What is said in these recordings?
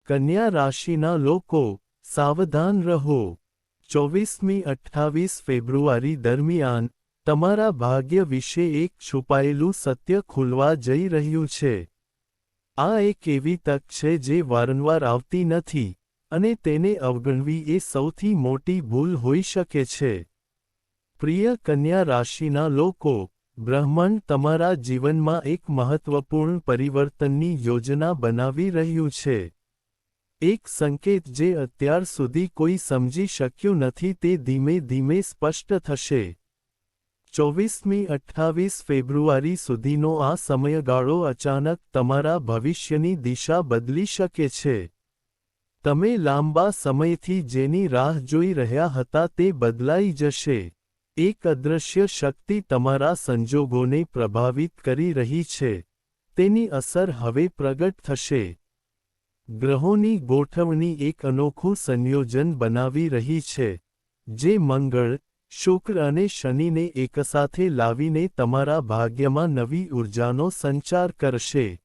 કન્યા રાશિના લોકો, સાવધાન રહો. 24મી-28 ફેબ્રુઆરી દરમિયાન તમારા ભાગ્ય વિશે એક છુપાયેલું સત્ય ખુલવા જઈ રહ્યું છે. આ એક એવી તક છે જે વારંવાર આવતી નથી, અને તેને અવગણવી એ સૌથી મોટી ભૂલ હોઈ શકે છે. પ્રિય કન્યા રાશિના લોકો, બ્રહ્માંડ તમારા જીવનમાં એક મહત્વપૂર્ણ પરિવર્તનની યોજના બનાવી રહ્યું છે. એક સંકેત જે અત્યાર સુધી કોઈ સમજી શક્યું નથી તે ધીમે ધીમે સ્પષ્ટ થશે. 24મી-28 ફેબ્રુઆરી સુધીનો આ સમયગાળો અચાનક તમારા ભવિષ્યની દિશા બદલી શકે છે. તમે લાંબા સમયથી જેની રાહ જોઈ રહ્યા હતા તે બદલાઈ જશે. એક અદૃશ્ય શક્તિ તમારા સંજોગોને પ્રભાવિત કરી રહી છે. તેની અસર હવે પ્રગટ થશે. ગ્રહોની ગોઠવણી એક અનોખું સંયોજન બનાવી રહી છે, જે મંગળ, શુક્ર અને શનિને એકસાથે લાવીને તમારા ભાગ્યમાં નવી ઊર્જાનો સંચાર કરશે.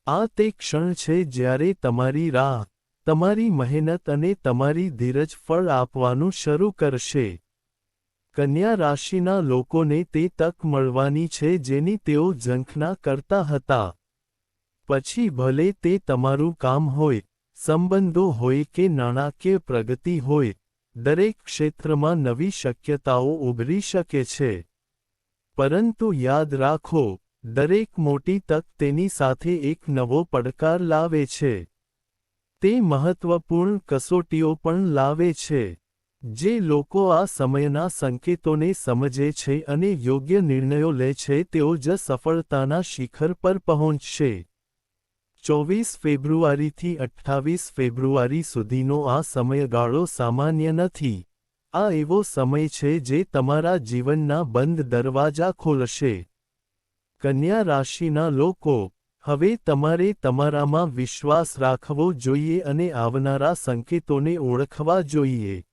આ તે ક્ષણ છે જ્યારે તમારી રાહ, તમારી મહેનત અને તમારી ધીરજ ફળ આપવાનું શરૂ કરશે. કન્યા રાશિના લોકોને તે તક મળવાની છે જેની તેઓ ઝંખના કરતા હતા. પછી ભલે તે તમારું કામ હોય, સંબંધો હોય કે નાણાકીય પ્રગતિ હોય, દરેક ક્ષેત્રમાં નવી શક્યતાઓ ઉભરી શકે છે. પરંતુ યાદ રાખો, દરેક મોટી તક તેની સાથે એક નવો પડકાર લાવે છે. તે મહત્વપૂર્ણ કસોટીઓ પણ લાવે છે. જે લોકો આ સમયના સંકેતોને સમજે છે અને યોગ્ય નિર્ણયો લે છે તેઓ જ સફળતાના શિખર પર પહોંચશે. 24 ફેબ્રુઆરીથી 28 ફેબ્રુઆરી સુધીનો આ સમયગાળો સામાન્ય નથી. આ એવો સમય છે જે તમારા જીવનના બંધ દરવાજા ખોલશે. કન્યા રાશિના લોકો, હવે તમારે તમારામાં વિશ્વાસ રાખવો જોઈએ અને આવનારા સંકેતોને ઓળખવા જોઈએ.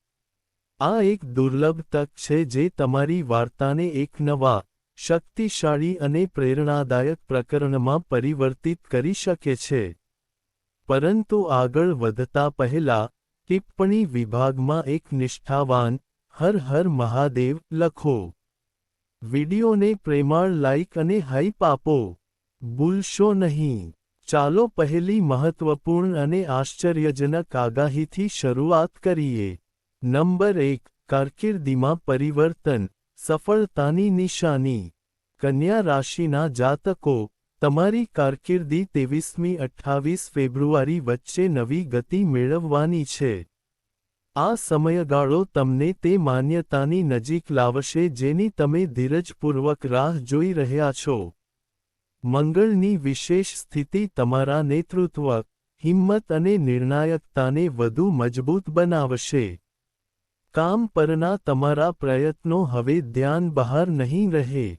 આ એક દુર્લભ તક છે જે તમારી વાર્તાને એક નવા, શક્તિશાળી અને પ્રેરણાદાયક પ્રકરણમાં પરિવર્તિત કરી શકે છે. પરંતુ આગળ વધતા પહેલા, ટિપ્પણી વિભાગમાં એક નિષ્ઠાવાન, હર હર મહાદેવ લખો. વિડિયોને પ્રેમાળ લાઇક અને હાઇપ આપો. ભૂલશો નહીં. ચાલો પહેલી મહત્વપૂર્ણ અને આશ્ચર્યજનક આગાહીથી શરૂઆત કરીએ. નંબર 1, કારકિર્દીમાં પરિવર્તન, સફળતાની નિશાની. કન્યા રાશિના જાતકો, તમારી કારકિર્દી 23મી-28 ફેબ્રુઆરી વચ્ચે નવી ગતિ મેળવવાની છે. આ સમયગાળો તમને તે માન્યતાની નજીક લાવશે જેની તમે ધીરજપૂર્વક રાહ જોઈ રહ્યા છો. મંગળની વિશેષ સ્થિતિ તમારા નેતૃત્વ, હિંમત અને નિર્ણાયકતાને વધુ મજબૂત બનાવશે. કામ પરના તમારા પ્રયત્નો હવે ધ્યાન બહાર નહીં રહે.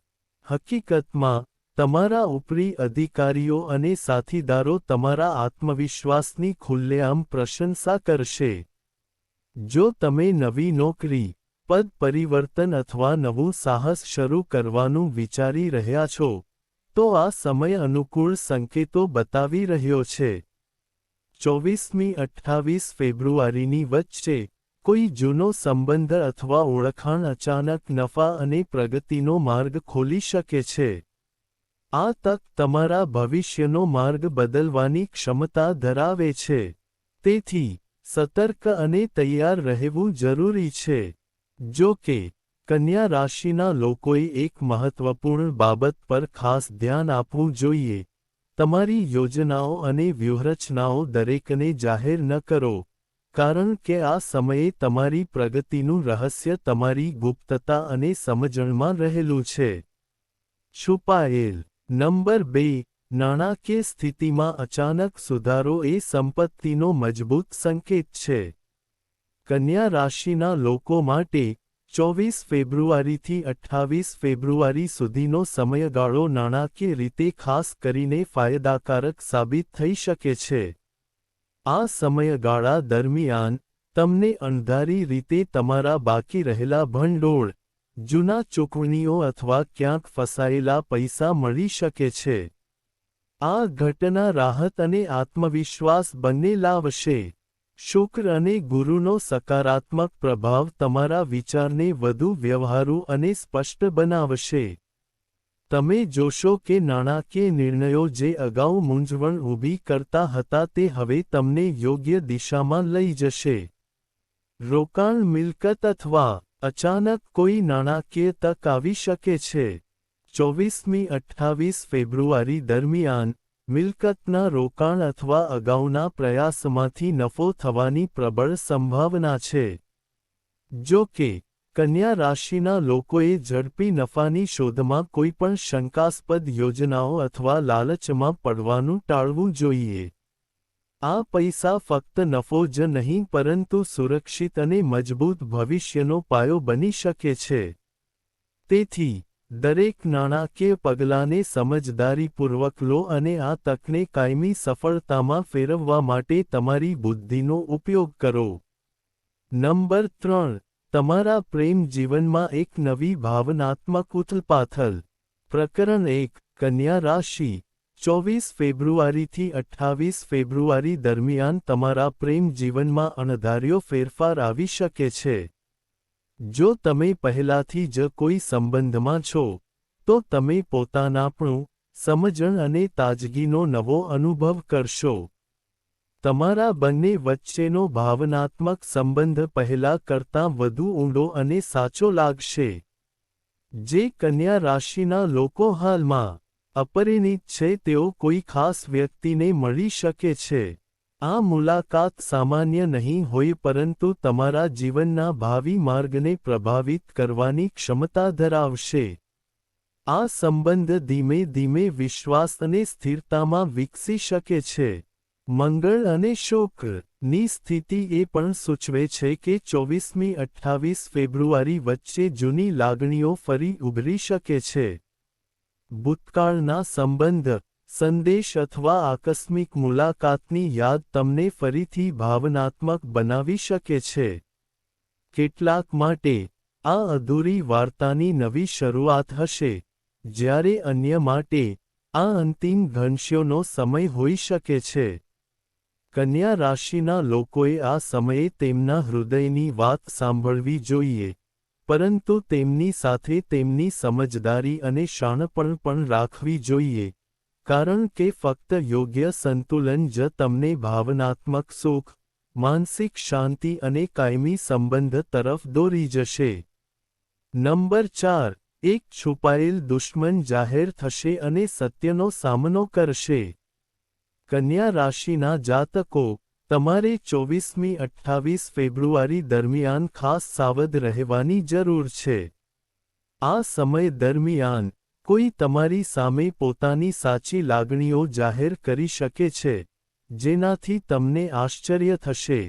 હકીકતમાં, તમારા ઉપરી અધિકારીઓ અને સાથીદારો તમારા આત્મવિશ્વાસની ખુલ્લેઆમ પ્રશંસા કરશે. જો તમે નવી નોકરી, પદ પરિવર્તન અથવા નવું સાહસ શરૂ કરવાનું વિચારી રહ્યા છો, તો આ સમય અનુકૂળ સંકેતો બતાવી રહ્યો છે. 24મી-28 ફેબ્રુઆરીની વચ્ચે, કોઈ જૂનો સંબંધ અથવા ઓળખાણ અચાનક નફા અને પ્રગતિનો માર્ગ ખોલી શકે છે. આ તક તમારા ભવિષ્યનો માર્ગ બદલવાની ક્ષમતા ધરાવે છે. તેથી, સતર્ક અને તૈયાર રહેવું જરૂરી છે. જો કે, કન્યા રાશિના લોકોએ એક મહત્વપૂર્ણ બાબત પર ખાસ ધ્યાન આપવું જોઈએ. તમારી યોજનાઓ અને વ્યૂહરચનાઓ દરેકને જાહેર ન કરો, કારણ કે આ સમયે તમારી પ્રગતિનું રહસ્ય તમારી ગુપ્તતા અને સમજણમાં રહેલું છે. છુપાયેલ. નંબર 2, નાણાકીય સ્થિતિમાં અચાનક સુધારો એ સંપત્તિનો મજબૂત સંકેત છે. કન્યા રાશિના લોકો માટે, 24 ફેબ્રુઆરીથી 28 ફેબ્રુઆરી સુધીનો સમયગાળો નાણાકીય રીતે ખાસ કરીને ફાયદાકારક સાબિત થઈ શકે છે. આ સમયગાળા દરમિયાન, તમને અણધારી રીતે તમારા બાકી રહેલા ભંડોળ, જૂના ચૂકવણીઓ અથવા ક્યાંક ફસાયેલા પૈસા મળી શકે છે. આ ઘટના રાહત અને આત્મવિશ્વાસ બંને લાવશે. શુક્ર અને ગુરુનો સકારાત્મક પ્રભાવ તમારા વિચારને વધુ વ્યવહારુ અને સ્પષ્ટ બનાવશે. તમે જોશો કે નાણાકીય નિર્ણયો જે અગાઉ મૂંઝવણ ઊભી કરતા હતા તે હવે તમને યોગ્ય દિશામાં લઈ જશે. રોકાણ, મિલકત અથવા અચાનક કોઈ નાણાકીય તક આવી શકે છે. 24-28 ફેબ્રુઆરી દરમિયાન મિલકતના રોકાણ અથવા અગાઉના પ્રયાસમાંથી નફો થવાની પ્રબળ સંભાવના છે. જો કે, કન્યા રાશિના લોકોએ ઝડપી નફાની શોધમાં કોઈપણ શંકાસ્પદ યોજનાઓ અથવા લાલચમાં પડવાનું ટાળવું જોઈએ. આ પૈસા ફક્ત નફો જ નહીં પરંતુ સુરક્ષિત અને મજબૂત ભવિષ્યનો પાયો બની શકે છે. તેથી, દરેક નાણાકીય પગલાંને સમજદારીપૂર્વક લો અને આ તકને કાયમી સફળતામાં ફેરવવા માટે તમારી બુદ્ધિનો ઉપયોગ કરો. નંબર 3. તમારા પ્રેમ જીવનમાં એક નવી ભાવનાત્મક ઉથલપાથલ. પ્રકરણ 1. કન્યા રાશિ. 24 ફેબ્રુઆરીથી 28 ફેબ્રુઆરી દરમિયાન તમારા પ્રેમ જીવનમાં અણધાર્યો ફેરફાર આવી શકે છે. જો તમે પહેલાથી જ કોઈ સંબંધમાં છો, તો તમે પોતાનાપણું, સમજણ અને તાજગીનો નવો અનુભવ કરશો. તમારા બંને વચ્ચેનો ભાવનાત્મક સંબંધ પહેલા કરતાં વધુ ઊંડો અને સાચો લાગશે. જે કન્યા રાશિના લોકો હાલમાં અપરિણિત છે તેઓ કોઈ ખાસ વ્યક્તિને મળી શકે છે. આ મુલાકાત સામાન્ય નહીં હોય પરંતુ તમારા જીવનના ભાવિ માર્ગને પ્રભાવિત કરવાની ક્ષમતા ધરાવશે. આ સંબંધ ધીમે ધીમે વિશ્વાસ અને સ્થિરતામાં વિકસી શકે છે. મંગળ અને શુક્રની સ્થિતિ એ પણ સૂચવે છે કે 24-28 ફેબ્રુઆરી વચ્ચે જૂની લાગણીઓ ફરી ઉભરી શકે છે. ભૂતકાળના સંબંધ, સંદેશ અથવા આકસ્મિક મુલાકાતની યાદ તમને ફરીથી ભાવનાત્મક બનાવી શકે છે. કેટલાક માટે, આ અધૂરી વાર્તાની નવી શરૂઆત હશે, જ્યારે અન્ય માટે, આ અંતિમ ઘનશ્યોનો સમય હોઈ શકે છે. કન્યા રાશિના લોકોએ આ સમયે તેમના હૃદયની વાત સાંભળવી જોઈએ, પરંતુ તેમની સાથે તેમની સમજદારી અને શાણપણ પણ રાખવી જોઈએ. કારણ કે ફક્ત યોગ્ય સંતુલન જ તમને ભાવનાત્મક સુખ, માનસિક શાંતિ અને કાયમી સંબંધ તરફ દોરી જશે. નંબર 4. એક છુપાયેલ દુશ્મન જાહેર થશે અને સત્યનો સામનો કરશે. કન્યા રાશિના જાતકો, તમારે 24-28 ફેબ્રુઆરી દરમિયાન ખાસ સાવધ રહેવાની જરૂર છે. આ સમય દરમિયાન, કોઈ તમારી સામે પોતાની સાચી લાગણીઓ જાહેર કરી શકે છે, જેનાથી તમને આશ્ચર્ય થશે.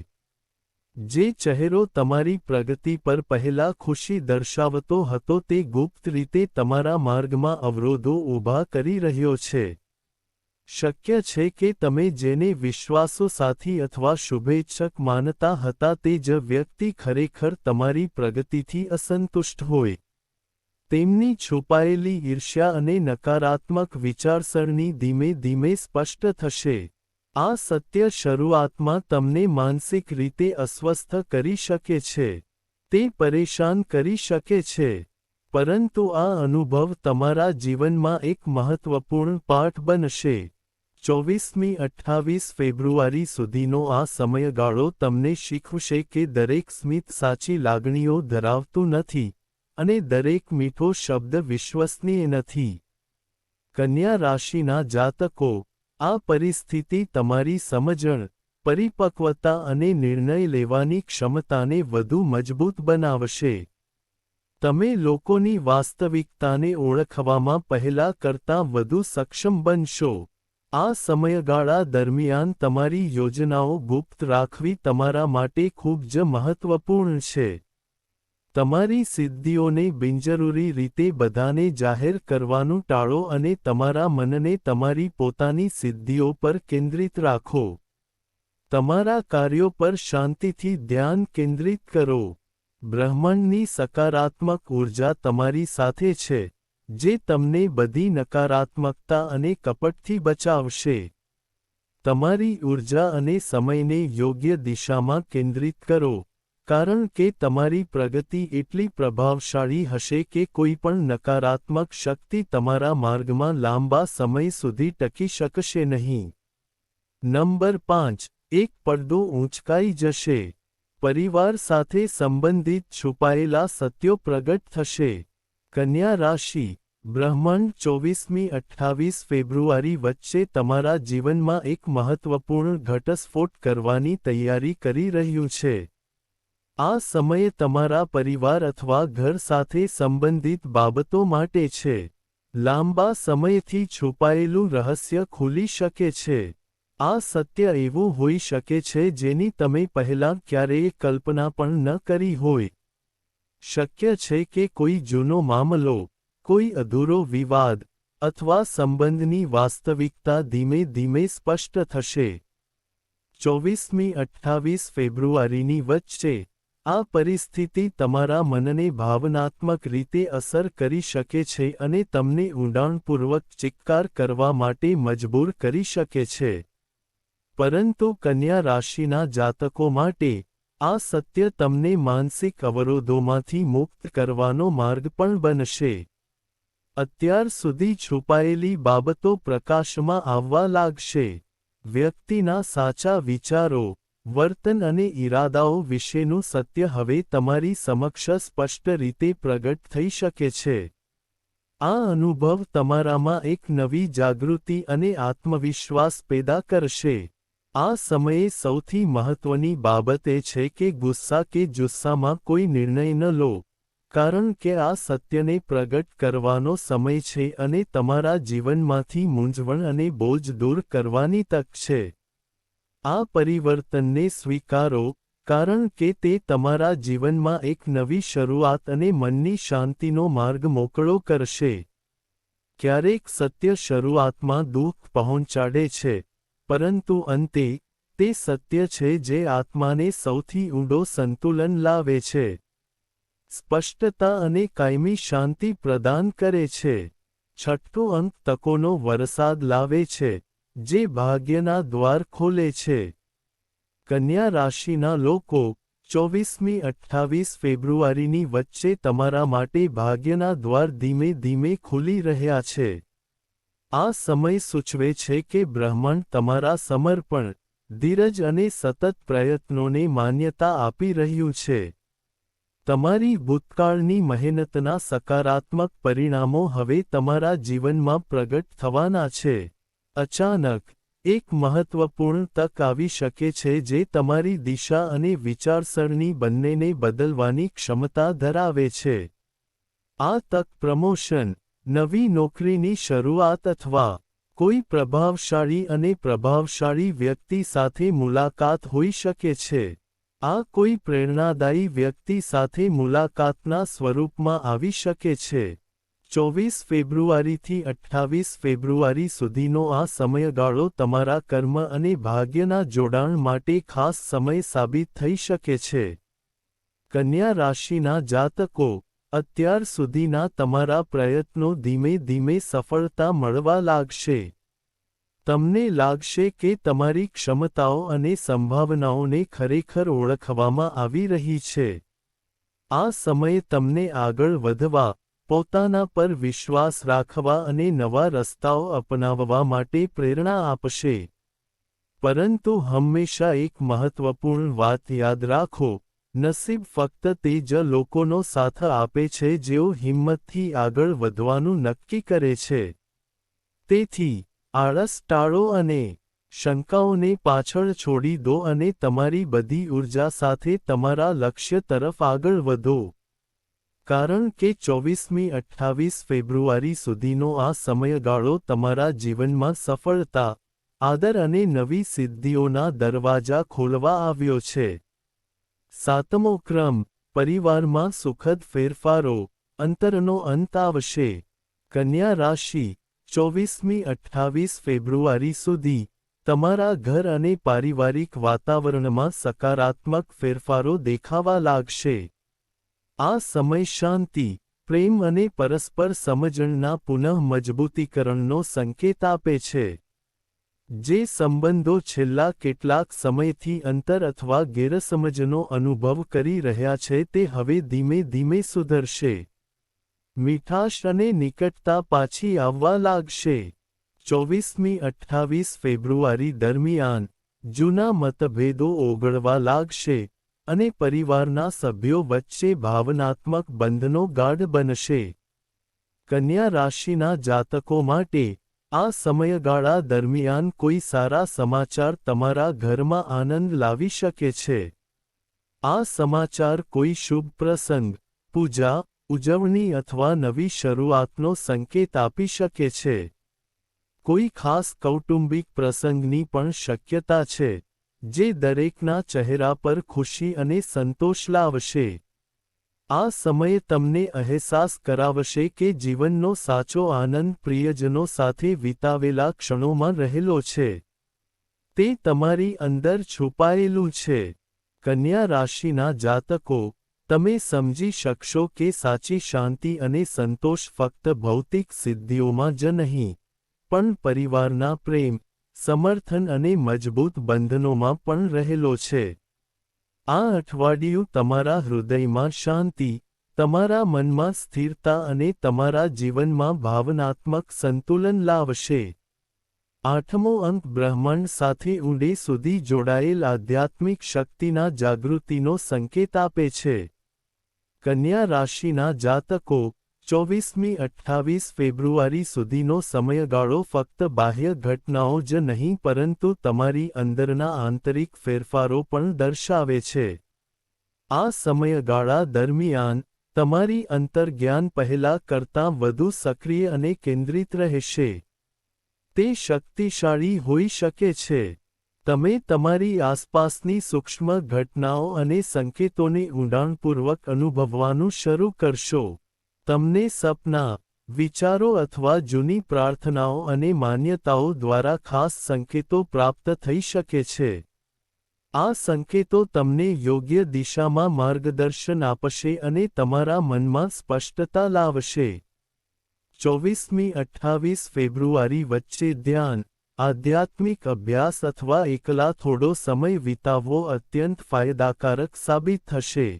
જે ચહેરો તમારી પ્રગતિ પર પહેલા ખુશી દર્શાવતો હતો તે ગુપ્ત રીતે તમારા માર્ગમાં અવરોધો ઊભા કરી રહ્યો છે. શક્ય છે કે તમે જેને વિશ્વાસો સાથી અથવા શુભેચ્છક માનતા હતા તે જ વ્યક્તિ ખરેખર તમારી પ્રગતિથી અસંતુષ્ટ હોય. તેમની છુપાયેલી ઈર્ષ્યા અને નકારાત્મક વિચારસરણી ધીમે ધીમે સ્પષ્ટ થશે. આ સત્ય શરૂઆતમાં તમને માનસિક રીતે અસ્વસ્થ કરી શકે છે. તે પરેશાન કરી શકે છે. પરંતુ આ અનુભવ તમારા જીવનમાં એક મહત્વપૂર્ણ પાઠ બનશે. 24-28 ફેબ્રુઆરી સુધીનો આ સમયગાળો તમને શીખવશે કે દરેક સ્મિત સાચી લાગણીઓ ધરાવતું નથી, અને દરેક મીઠો શબ્દ વિશ્વસનીય નથી. કન્યા રાશિના જાતકો, આ પરિસ્થિતિ તમારી સમજણ, પરિપક્વતા અને નિર્ણય લેવાની ક્ષમતાને વધુ મજબૂત બનાવશે. તમે લોકોની વાસ્તવિકતાને ઓળખવામાં પહેલા કરતાં વધુ સક્ષમ બનશો. આ સમયગાળા દરમિયાન તમારી યોજનાઓ ગુપ્ત રાખવી તમારા માટે ખૂબ જ મહત્વપૂર્ણ છે. તમારી સિદ્ધિઓને બિનજરૂરી રીતે બધાને જાહેર કરવાનું ટાળો અને તમારા મનને તમારી પોતાની સિદ્ધિઓ પર કેન્દ્રિત રાખો. તમારા કાર્યો પર શાંતિથી ધ્યાન કેન્દ્રિત કરો. બ્રહ્માંડની સકારાત્મક ઊર્જા તમારી સાથે છે, જે તમને બધી નકારાત્મકતા અને કપટથી બચાવશે. તમારી ઊર્જા અને સમયને યોગ્ય દિશામાં કેન્દ્રિત કરો, કારણ કે તમારી પ્રગતિ એટલી પ્રભાવશાળી હશે કે કોઈ પણ નકારાત્મક શક્તિ તમારા માર્ગમાં લાંબા સમય સુધી ટકી શકશે નહીં. નંબર 5. એક પડદો ઊંચકાઈ જશે. પરિવાર સાથે સંબંધિત છુપાયેલા સત્યો પ્રગટ થશે. કન્યા રાશિ. બ્રહ્માંડ 24મી-28 ફેબ્રુઆરી વચ્ચે તમારા જીવનમાં એક મહત્વપૂર્ણ ઘટસ્ફોટ કરવાની તૈયારી કરી રહ્યું છે. આ સમય તમારા પરિવાર અથવા ઘર સાથે સંબંધિત બાબતો માટે છે. લાંબા સમયથી છુપાયેલું રહસ્ય ખુલી શકે છે. આ સત્ય એવું હોઈ શકે છે જેની તમે પહેલાં ક્યારેય કલ્પના પણ ન કરી હોય. શક્ય છે કે કોઈ જૂનો મામલો, કોઈ અધૂરો વિવાદ, અથવા સંબંધની વાસ્તવિકતા ધીમે ધીમે સ્પષ્ટ થશે. 24મી-28 ફેબ્રુઆરીની વચ્ચે, આ પરિસ્થિતિ તમારા મનને ભાવનાત્મક રીતે અસર કરી શકે છે અને તમને ઊંડાણપૂર્વક ચિત્કાર કરવા માટે મજબૂર કરી શકે છે. પરંતુ કન્યા રાશિના જાતકો માટે, આ સત્ય તમને માનસિક અવરોધોમાંથી મુક્ત કરવાનો માર્ગ પણ બનશે. અત્યાર સુધી છુપાયેલી બાબતો પ્રકાશમાં આવવા લાગશે. વ્યક્તિના સાચા વિચારો, વર્તન અને ઈરાદાઓ વિશેનું સત્ય હવે તમારી સમક્ષ સ્પષ્ટ રીતે પ્રગટ થઈ શકે છે. આ અનુભવ તમારામાં એક નવી જાગૃતિ અને આત્મવિશ્વાસ પેદા કરશે. આ સમયે સૌથી મહત્વની બાબત એ છે કે ગુસ્સા કે જુસ્સામાં કોઈ નિર્ણય ન લો, કારણ કે આ સત્યને પ્રગટ કરવાનો સમય છે અને તમારા જીવનમાંથી મૂંઝવણ અને બોજ દૂર કરવાની તક છે. આ પરિવર્તનને સ્વીકારો, કારણ કે તે તમારા જીવનમાં એક નવી શરૂઆત અને મનની શાંતિનો માર્ગ મોકળો કરશે. ક્યારેક સત્ય શરૂઆતમાં દુઃખ પહોંચાડે છે, પરંતુ અંતે, તે સત્ય છે જે આત્માને સૌથી ઊંડો સંતુલન લાવે છે. સ્પષ્ટતા અને કાયમી શાંતિ પ્રદાન કરે છે. છઠ્ઠો અંક તકોનો વરસાદ લાવે છે, જે ભાગ્યના દ્વાર ખોલે છે. કન્યા રાશિના લોકો, 24મી-28 ફેબ્રુઆરીની વચ્ચે તમારા માટે ભાગ્યના દ્વાર ધીમે ધીમે ખુલી રહ્યા છે. આ સમય સૂચવે છે કે બ્રહ્માંડ તમારા સમર્પણ, ધીરજ અને સતત પ્રયત્નોને માન્યતા આપી રહ્યું છે. તમારી ભૂતકાળની મહેનતના સકારાત્મક પરિણામો હવે તમારા જીવનમાં પ્રગટ થવાના છે. અચાનક, એક મહત્વપૂર્ણ તક આવી શકે છે જે તમારી દિશા અને વિચારસરણી બંનેને બદલવાની ક્ષમતા ધરાવે છે. આ તક પ્રમોશન, નવી નોકરીની શરૂઆત અથવા કોઈ પ્રભાવશાળી અને પ્રભાવશાળી વ્યક્તિ સાથે મુલાકાત હોઈ શકે છે. આ કોઈ પ્રેરણાદાયી વ્યક્તિ સાથે મુલાકાતના સ્વરૂપમાં આવી શકે છે. 24 ફેબ્રુઆરીથી 28 ફેબ્રુઆરી સુધીનો આ સમયગાળો તમારા કર્મ અને ભાગ્યના જોડાણ માટે ખાસ સમય સાબિત થઈ શકે છે. કન્યા રાશિના જાતકો, અત્યાર સુધીના તમારા પ્રયત્નો ધીમે ધીમે સફળતા મળવા લાગશે. તમને લાગશે કે તમારી ક્ષમતાઓ અને સંભાવનાઓને ખરેખર ઓળખવામાં આવી રહી છે. આ સમય તમને આગળ વધવા, પોતાના પર વિશ્વાસ રાખવા અને નવા રસ્તાઓ અપનાવવા માટે પ્રેરણા આપશે. પરંતુ હંમેશા એક મહત્વપૂર્ણ વાત યાદ રાખો, નસીબ ફક્ત તે જ લોકોનો સાથ આપે છે જેઓ હિંમતથી આગળ વધવાનું નક્કી કરે છે. તેથી, આળસ ટાળો અને શંકાઓને પાછળ છોડી દો અને તમારી બધી ઊર્જા સાથે તમારા લક્ષ્ય તરફ આગળ વધો. કારણ કે 24મી-28 ફેબ્રુઆરી સુધીનો આ સમયગાળો તમારા જીવનમાં સફળતા, આદર અને નવી સિદ્ધિઓના દરવાજા ખોલવા આવ્યો છે. સાતમો ક્રમ, પરિવારમાં સુખદ ફેરફારો, અંતરનો અંત આવશે. કન્યા રાશિ, 24મી-28 ફેબ્રુઆરી સુધી, તમારા ઘર અને પારિવારિક વાતાવરણમાં સકારાત્મક ફેરફારો દેખાવા લાગશે. આ સમય શાંતિ, પ્રેમ અને પરસ્પર સમજણના પુનઃ મજબૂતીકરણનો સંકેત આપે છે. જે સંબંધો છેલ્લા કેટલાક સમયથી અંતર અથવા ગેરસમજનો અનુભવ કરી રહ્યા છે તે હવે ધીમે ધીમે સુધરશે. મીઠાશ અને નિકટતા પાછી આવવા લાગશે. 24-28 ફેબ્રુઆરી દરમિયાન જૂના મતભેદો ઓગળવા લાગશે અને પરિવારના સભ્યો વચ્ચે ભાવનાત્મક બંધનો ગાઢ બનશે. કન્યા રાશિના જાતકો માટે આ સમયગાળા દરમિયાન કોઈ સારા સમાચાર તમારા ઘરમાં આનંદ લાવી શકે છે. આ સમાચાર કોઈ શુભ પ્રસંગ, પૂજા, ઉજવણી અથવા નવી શરૂઆતનો સંકેત આપી શકે છે. કોઈ ખાસ કૌટુંબિક પ્રસંગની પણ શક્યતા છે, જે દરેકના ચહેરા પર ખુશી અને સંતોષ લાવશે. આ સમય તમને અહેસાસ કરાવશે કે જીવનનો સાચો આનંદ પ્રિયજનો સાથે વિતાવેલા ક્ષણોમાં રહેલો છે. તે તમારી અંદર છુપાયેલું છે. કન્યા રાશિના જાતકો, તમે સમજી શકશો કે સાચી શાંતિ અને સંતોષ ફક્ત ભૌતિક સિદ્ધિઓમાં જ નહીં, પણ પરિવારના પ્રેમ, સમર્થન અને મજબૂત બંધનોમાં પણ રહેલો છે. આ અઠવાડિયું તમારા હૃદયમાં શાંતિ, તમારા મનમાં સ્થિરતા અને તમારા જીવનમાં ભાવનાત્મક સંતુલન લાવશે. આઠમો અંક બ્રહ્માંડ સાથે ઊંડે સુધી જોડાયેલ આધ્યાત્મિક શક્તિના જાગૃતિનો સંકેત આપે છે. કન્યા રાશિના જાતકો, 24-28 ફેબ્રુઆરી સુધીનો સમયગાળો ફક્ત બાહ્ય ઘટનાઓ જ નહીં પરંતુ તમારી અંદરના આંતરિક ફેરફારો પણ દર્શાવે છે. આ સમયગાળા દરમિયાન તમારી અંતર્જ્ઞાન પહેલા કરતાં વધુ સક્રિય અને કેન્દ્રિત રહેશે. તે શક્તિશાળી હોઈ શકે છે. તમે તમારી આસપાસની સૂક્ષ્મ ઘટનાઓ અને સંકેતોને ઊંડાણપૂર્વક અનુભવવાનું શરૂ કરશો. તમને સપના, વિચારો અથવા જૂની પ્રાર્થનાઓ અને માન્યતાઓ દ્વારા ખાસ સંકેતો પ્રાપ્ત થઈ શકે છે. આ સંકેતો તમને યોગ્ય દિશામાં માર્ગદર્શન આપશે અને તમારા મનમાં સ્પષ્ટતા લાવશે. 24-28 ફેબ્રુઆરી વચ્ચે ધ્યાન, આધ્યાત્મિક અભ્યાસ અથવા એકલા થોડો સમય વિતાવવો અત્યંત ફાયદાકારક સાબિત થશે.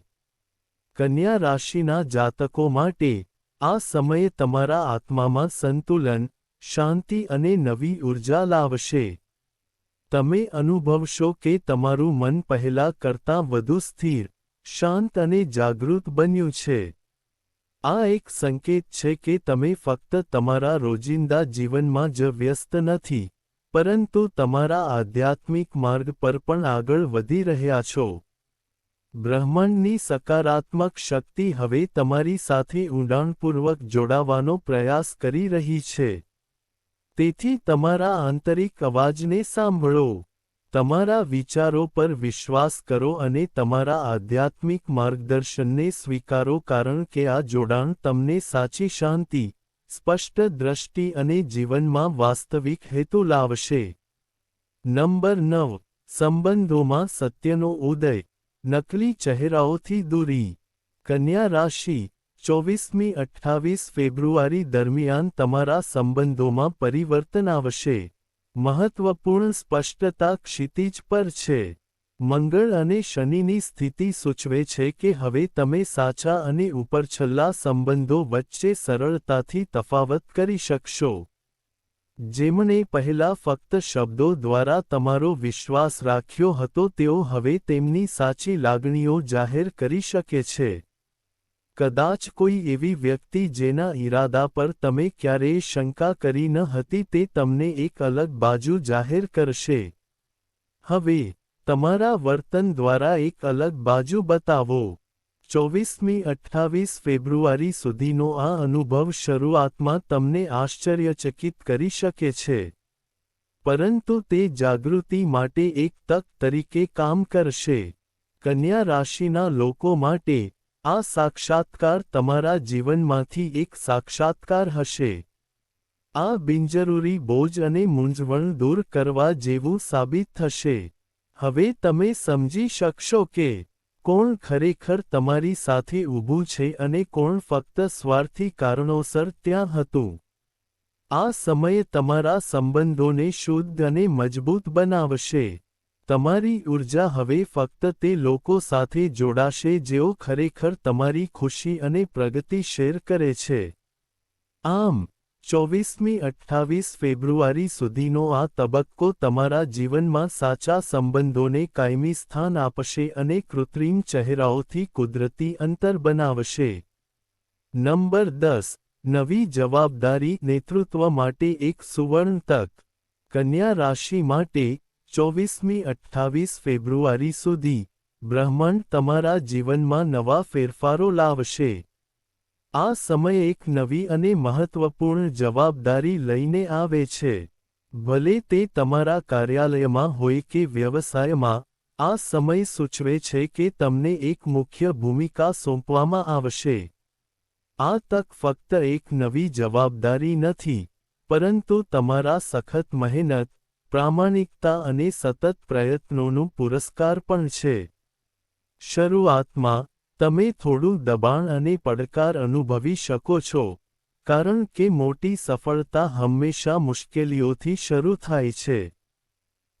કન્યા રાશિના જાતકો માટે આ સમય તમારા આત્મામાં સંતુલન, શાંતિ અને નવી ઉર્જા લાવશે. તમે અનુભવશો કે તમારું મન પહેલા કરતાં વધુ સ્થિર, શાંત અને જાગૃત બન્યું છે. આ એક સંકેત છે કે તમે ફક્ત તમારા રોજિંદા જીવનમાં જ વ્યસ્ત નથી, પરંતુ તમારા આધ્યાત્મિક માર્ગ પર પણ આગળ વધી રહ્યા છો. બ્રહ્માંડની સકારાત્મક શક્તિ હવે તમારી સાથે ઊંડાણપૂર્વક જોડાવાનો પ્રયાસ કરી રહી છે. તેથી તમારા આંતરિક અવાજને સાંભળો. તમારા વિચારો પર વિશ્વાસ કરો અને તમારા આધ્યાત્મિક માર્ગદર્શનને સ્વીકારો કારણ કે આ જોડાણ તમને સાચી શાંતિ, સ્પષ્ટ દ્રષ્ટિ અને જીવનમાં વાસ્તવિક હેતુ લાવશે. નંબર 9. સંબંધોમાં સત્યનો ઉદય, નકલી ચહેરાઓથી દૂરી. કન્યા રાશિ, 24-28 ફેબ્રુઆરી દરમિયાન તમારા સંબંધોમાં પરિવર્તન આવશે. મહત્વપૂર્ણ સ્પષ્ટતા ક્ષિતિજ પર છે. મંગળ અને શનિની સ્થિતિ સૂચવે છે કે હવે તમે સાચા અને ઉપરછલ્લા સંબંધો વચ્ચે સરળતાથી તફાવત કરી શકશો. જેમણે પહેલા ફક્ત શબ્દો દ્વારા તમારો વિશ્વાસ રાખ્યો હતો તેઓ હવે તેમની સાચી લાગણીઓ જાહેર કરી શકે છે. કદાચ કોઈ એવી વ્યક્તિ જેના ઈરાદા પર તમે ક્યારેય શંકા કરી ન હતી તે તમને એક અલગ બાજુ જાહેર કરશે. હવે, તમારા વર્તન દ્વારા એક અલગ બાજુ બતાવો. 24-28 ફેબ્રુઆરી સુધીનો આ અનુભવ શરૂઆતમાં તમને આશ્ચર્યચકિત કરી શકે છે. પરંતુ તે જાગૃતિ માટે એક તક તરીકે કામ કરશે. કન્યા રાશિના લોકો માટે આ સાક્ષાત્કાર તમારા જીવનમાંથી એક સાક્ષાત્કાર હશે. આ બિનજરૂરી બોજ અને મૂંઝવણ દૂર કરવા જેવું સાબિત થશે. હવે તમે સમજી શકશો કે કોણ ખરેખર તમારી સાથે ઊભું છે અને કોણ ફક્ત સ્વાર્થી કારણોસર ત્યાં હતું. આ સમય તમારા સંબંધોને શુદ્ધ અને મજબૂત બનાવશે. તમારી ઊર્જા હવે ફક્ત તે લોકો સાથે જોડાશે જેઓ ખરેખર તમારી ખુશી અને પ્રગતિ શેર કરે છે. આમ, 24મી 28 ફેબ્રુઆરી સુધીનો આ તબક્કો તમારા જીવનમાં સાચા સંબંધોને કાયમી સ્થાન આપશે અને કૃત્રિમ ચહેરાઓથી કુદરતી અંતર બનાવશે. નંબર 10. નવી જવાબદારી નેતૃત્વ માટે એક સુવર્ણ તક. કન્યા રાશિ માટે 24મી 28 ફેબ્રુઆરી સુધી, બ્રહ્માંડ તમારા જીવનમાં નવા ફેરફારો લાવશે. આ સમય એક નવી અને મહત્વપૂર્ણ જવાબદારી લઈને આવે છે. ભલે તે તમારા કાર્યાલયમાં હોય કે વ્યવસાયમાં, આ સમય સૂચવે છે કે તમને એક મુખ્ય ભૂમિકા સોંપવામાં આવશે. આ તક ફક્ત એક નવી જવાબદારી નથી, પરંતુ તમારા સખત મહેનત, પ્રામાણિકતા અને સતત પ્રયત્નોનું પુરસ્કાર પણ છે. શરૂઆતમાં, તમે થોડું દબાણ અને પડકાર અનુભવી શકો છો, કારણ કે મોટી સફળતા હંમેશા મુશ્કેલીઓથી શરૂ થાય છે.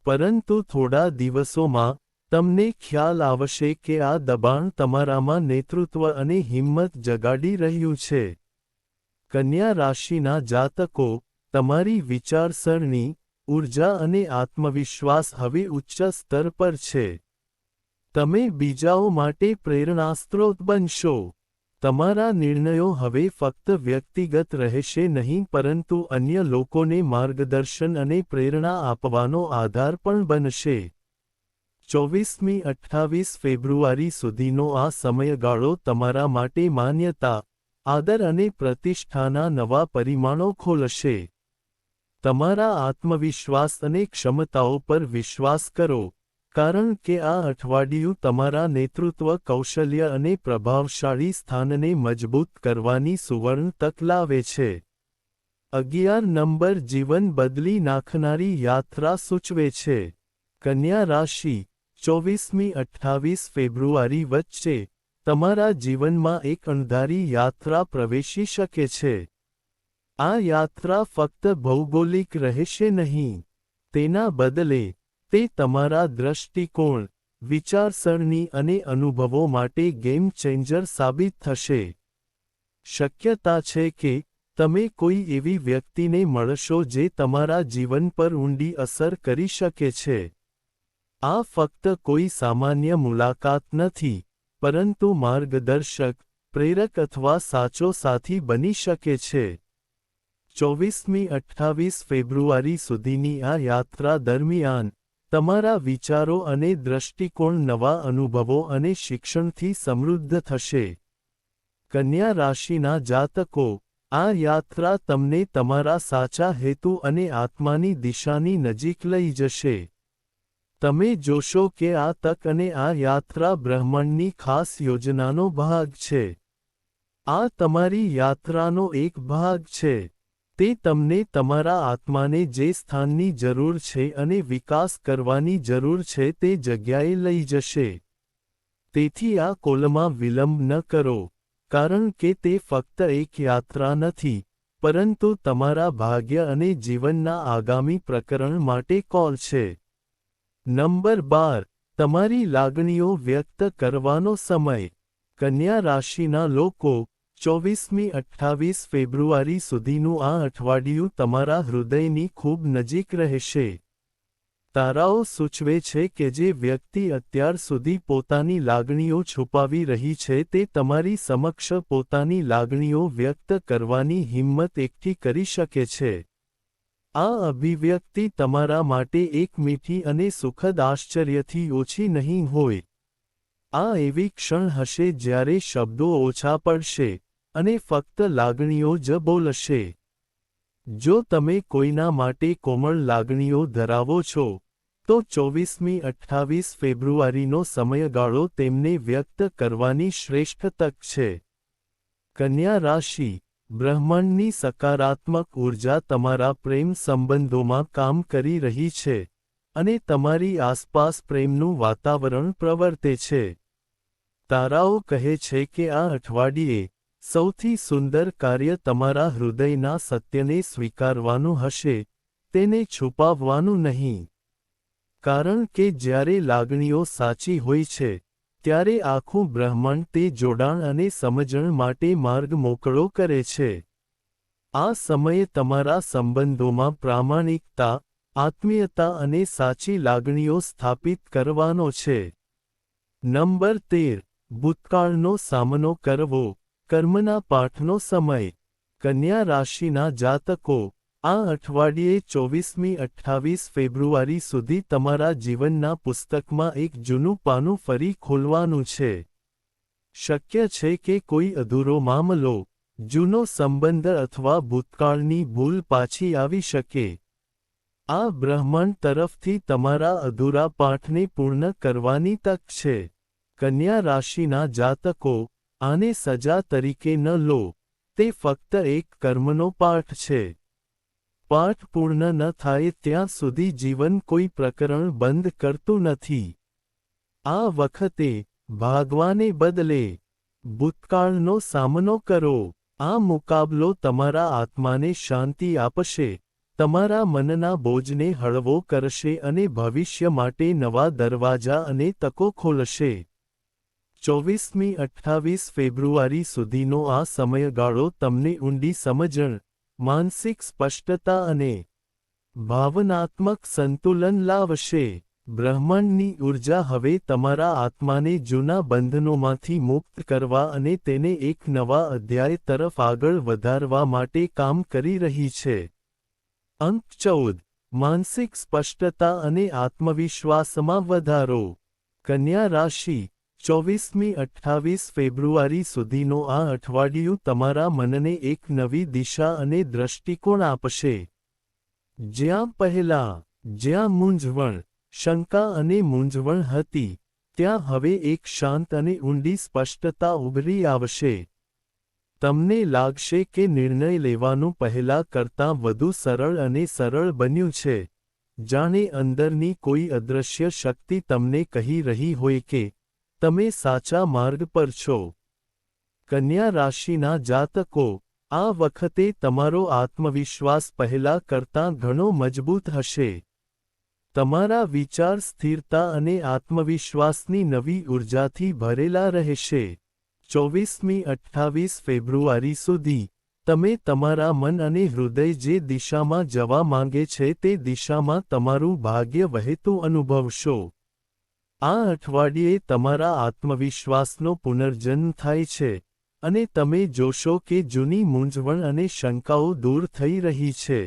પરંતુ થોડા દિવસોમાં, તમને ખ્યાલ આવશે કે આ દબાણ તમારામાં નેતૃત્વ અને હિંમત જગાડી રહ્યું છે. કન્યા રાશિના જાતકો, તમારી વિચારસરણી, ઊર્જા અને આત્મવિશ્વાસ હવે ઉચ્ચ સ્તર પર છે. તમે બીજાઓ માટે પ્રેરણાસ્ત્રોત બનશો. તમારા નિર્ણયો હવે ફક્ત વ્યક્તિગત રહેશે નહીં પરંતુ અન્ય લોકોને માર્ગદર્શન અને પ્રેરણા આપવાનો આધાર પણ બનશે. 24મી 28 ફેબ્રુઆરી સુધીનો આ સમયગાળો તમારા માટે માન્યતા, આદર અને પ્રતિષ્ઠાના નવા પરિમાણો ખોલશે. તમારા આત્મવિશ્વાસ અને ક્ષમતાઓ પર વિશ્વાસ કરો, કારણ કે આ અઠવાડિયું તમારા નેતૃત્વ કૌશલ્ય અને પ્રભાવશાળી સ્થાનને મજબૂત કરવાની સુવર્ણ તક લાવે છે. 11 નંબર જીવન બદલી નાખનારી યાત્રા સૂચવે છે. કન્યા રાશિ, 24મી 28 ફેબ્રુઆરી વચ્ચે, તમારા જીવનમાં એક અણધારી યાત્રા પ્રવેશી શકે છે. આ યાત્રા ફક્ત ભૌગોલિક રહેશે નહીં. તેના બદલે, તે તમારા દૃષ્ટિકોણ, વિચારસરણી અને અનુભવો માટે ગેમ ચેન્જર સાબિત થશે. શક્યતા છે કે, તમે કોઈ એવી વ્યક્તિને મળશો જે તમારા જીવન પર ઊંડી અસર કરી શકે છે. આ ફક્ત કોઈ સામાન્ય મુલાકાત નથી, પરંતુ માર્ગદર્શક, પ્રેરક અથવા સાચો સાથી બની શકે છે. 24મી 28 ફેબ્રુઆરી સુધીની આ યાત્રા દરમિયાન, તમારા વિચારો અને દૃષ્ટિકોણ નવા અનુભવો અને શિક્ષણથી સમૃદ્ધ થશે. કન્યા રાશિના જાતકો, આ યાત્રા તમને તમારા સાચા હેતુ અને આત્માની દિશાની નજીક લઈ જશે. તમે જોશો કે આ તક અને આ યાત્રા બ્રહ્માંડની ખાસ યોજનાનો ભાગ છે. આ તમારી યાત્રાનો એક ભાગ છે. તે તમને તમારા આત્માને જે સ્થાનની જરૂર છે અને વિકાસ કરવાની જરૂર છે તે જગ્યાએ લઈ જશે. તેથી આ કોલમાં વિલંબ ન કરો, કારણ કે તે ફક્ત એક યાત્રા નથી, પરંતુ તમારા ભાગ્ય અને જીવનના આગામી પ્રકરણ માટે કોલ છે. નંબર 12. તમારી લાગણીઓ વ્યક્ત કરવાનો સમય. કન્યા રાશિના લોકો, 24મી 28 ફેબ્રુઆરી સુધીનું આ અઠવાડિયું તમારા હૃદયની ખૂબ નજીક રહેશે. તારાઓ સૂચવે છે કે જે વ્યક્તિ અત્યાર સુધી પોતાની લાગણીઓ છુપાવી રહી છે તે તમારી સમક્ષ પોતાની લાગણીઓ વ્યક્ત કરવાની હિંમત એકઠી કરી શકે છે. આ અભિવ્યક્તિ તમારા માટે એક મીઠી અને સુખદ આશ્ચર્યથી ઓછી નહીં હોય. આ એવી ક્ષણ હશે જ્યારે શબ્દો ઓછા પડશે, અને ફક્ત લાગણીઓ જ બોલશે. જો તમે કોઈના માટે કોમળ લાગણીઓ ધરાવો છો, તો 24મી 28 ફેબ્રુઆરીનો સમયગાળો તેમને વ્યક્ત કરવાની શ્રેષ્ઠ તક છે. કન્યા રાશિ, બ્રહ્માંડની સકારાત્મક ઊર્જા તમારા પ્રેમ સંબંધોમાં કામ કરી રહી છે, અને તમારી આસપાસ પ્રેમનું વાતાવરણ પ્રવર્તે છે. તારાઓ કહે છે કે આ અઠવાડિયે સૌથી સુંદર કાર્ય તમારા હૃદયના સત્યને સ્વીકારવાનું હશે, તેને છુપાવવાનું નહીં. કારણ કે જ્યારે લાગણીઓ સાચી હોય છે, ત્યારે આખું બ્રહ્માંડ તે જોડાણ અને સમજણ માટે માર્ગ મોકળો કરે છે. આ સમયે તમારા સંબંધોમાં પ્રામાણિકતા, આત્મીયતા અને સાચી લાગણીઓ સ્થાપિત કરવાનો છે. નંબર 13. ભૂતકાળનો સામનો કરવો, કર્મના પાઠનો સમય. કન્યા રાશિના જાતકો, આ અઠવાડિયે 24મી 28 ફેબ્રુઆરી સુધી તમારા જીવનના પુસ્તકમાં એક જૂનું પાનું ફરી ખોલવાનું છે. શક્ય છે કે કોઈ અધૂરો મામલો, જૂનો સંબંધ અથવા ભૂતકાળની ભૂલ પાછી આવી શકે. આ બ્રહ્માંડ તરફથી તમારા અધૂરા પાઠને પૂર્ણ કરવાની તક છે. કન્યા રાશિના જાતકો, આને સજા તરીકે ન લો, તે ફક્ત એક કર્મનો પાઠ છે. પાઠ પૂર્ણ ન થાય ત્યાં સુધી જીવન કોઈ પ્રકરણ બંધ કરતું નથી. આ વખતે ભાગવાને બદલે ભૂતકાળનો સામનો કરો. આ મુકાબલો તમારા આત્માને શાંતિ આપશે, તમારા મનના બોજને હળવો કરશે અને ભવિષ્ય માટે નવા દરવાજા અને તકો ખોલશે. 24મી 28 ફેબ્રુઆરી સુધીનો આ સમયગાળો તમને ઊંડી સમજણ, માનસિક સ્પષ્ટતા અને ભાવનાત્મક સંતુલન લાવશે. બ્રહ્માંડની ઊર્જા હવે તમારા આત્માને જૂના બંધનોમાંથી મુક્ત કરવા અને તેને એક નવા અધ્યાય તરફ આગળ વધારવા માટે કામ કરી રહી છે. અંક 14. માનસિક સ્પષ્ટતા અને આત્મવિશ્વાસમાં વધારો. કન્યા રાશિ, 24મી 28 ફેબ્રુઆરી સુધીનો આ અઠવાડિયું તમારા મનને એક નવી દિશા અને દૃષ્ટિકોણ આપશે. જ્યાં મૂંઝવણ, શંકા અને મૂંઝવણ હતી, ત્યાં હવે એક શાંત અને ઊંડી સ્પષ્ટતા ઉભરી આવશે. તમને લાગશે કે નિર્ણય લેવાનું પહેલા કરતાં વધુ સરળ અને સરળ બન્યું છે, જાણે અંદરની કોઈ અદૃશ્ય શક્તિ તમને કહી રહી હોય કે તમે સાચા માર્ગ પર છો. કન્યા રાશિના જાતકો, આ વખતે તમારો આત્મવિશ્વાસ પહેલા કરતાં ઘણો મજબૂત હશે. તમારા વિચાર સ્થિરતા અને આત્મવિશ્વાસની નવી ઊર્જાથી ભરેલા રહેશે. 24મી 28 ફેબ્રુઆરી સુધી, તમે તમારા મન અને હૃદય જે દિશામાં જવા માંગે છે તે દિશામાં તમારું ભાગ્ય વહેતું અનુભવશો. આ અઠવાડિયે તમારા આત્મવિશ્વાસનો પુનર્જન્મ થાય છે, અને તમે જોશો કે જૂની મૂંઝવણ અને શંકાઓ દૂર થઈ રહી છે.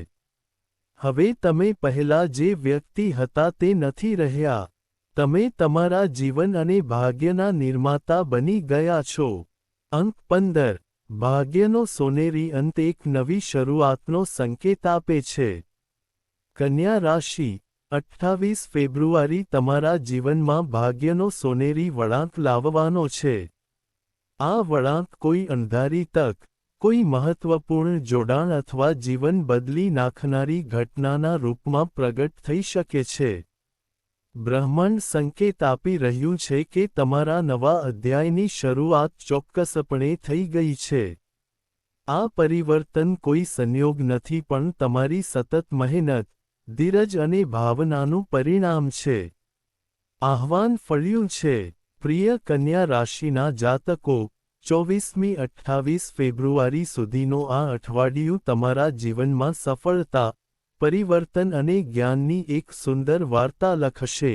હવે તમે પહેલા જે વ્યક્તિ હતા તે નથી રહ્યા. તમે તમારા જીવન અને ભાગ્યના નિર્માતા બની ગયા છો. અંક 15. ભાગ્યનો સોનેરી અંત એક નવી શરૂઆતનો સંકેત આપે છે. કન્યા રાશિ, 28 ફેબ્રુઆરી તમારા જીવનમાં ભાગ્યનો સોનેરી વળાંક લાવવાનો છે. આ વળાંક કોઈ અણધારી તક, કોઈ મહત્વપૂર્ણ જોડાણ અથવા જીવન બદલી નાખનારી ઘટનાના રૂપમાં પ્રગટ થઈ શકે છે. બ્રહ્માંડ સંકેત આપી રહ્યું છે કે તમારા નવા અધ્યાયની શરૂઆત ચોક્કસપણે થઈ ગઈ છે. આ પરિવર્તન કોઈ સંયોગ નથી પણ તમારી સતત મહેનત, ધીરજ અને ભાવનાનું પરિણામ છે. આહ્વાન ફળ્યું છે. પ્રિય કન્યા રાશિના જાતકો, 24મી 28 ફેબ્રુઆરી સુધીનો આ અઠવાડિયું તમારા જીવનમાં સફળતા, પરિવર્તન અને જ્ઞાનની એક સુંદર વાર્તા લખશે.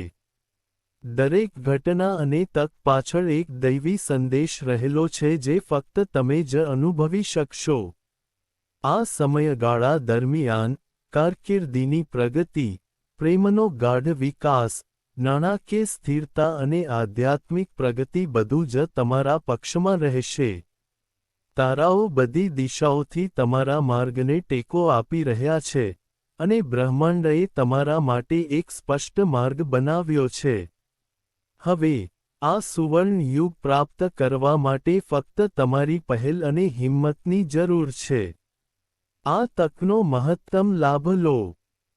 દરેક ઘટના અને તક પાછળ એક દૈવી સંદેશ રહેલો છે જે ફક્ત તમે જ અનુભવી શકશો. આ સમયગાળા દરમિયાન, કારકિર્દીની પ્રગતિ, પ્રેમનો ગાઢ વિકાસ, નાણાકીય સ્થિરતા અને આધ્યાત્મિક પ્રગતિ બધું જ તમારા પક્ષમાં રહેશે. તારાઓ બધી દિશાઓથી તમારા માર્ગને ટેકો આપી રહ્યા છે, અને બ્રહ્માંડએ તમારા માટે એક સ્પષ્ટ માર્ગ બનાવ્યો છે. હવે, આ સુવર્ણ યુગ પ્રાપ્ત કરવા માટે ફક્ત તમારી પહેલ અને હિંમતની જરૂર છે. આ તકનો મહત્તમ લાભ લો.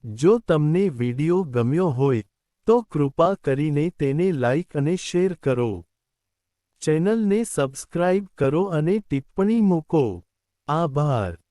જો તમને વિડિયો ગમ્યો હોય, તો કૃપા કરીને તેને લાઇક અને શેર કરો. ચેનલને સબસ્ક્રાઇબ કરો અને ટિપ્પણી મૂકો. આભાર.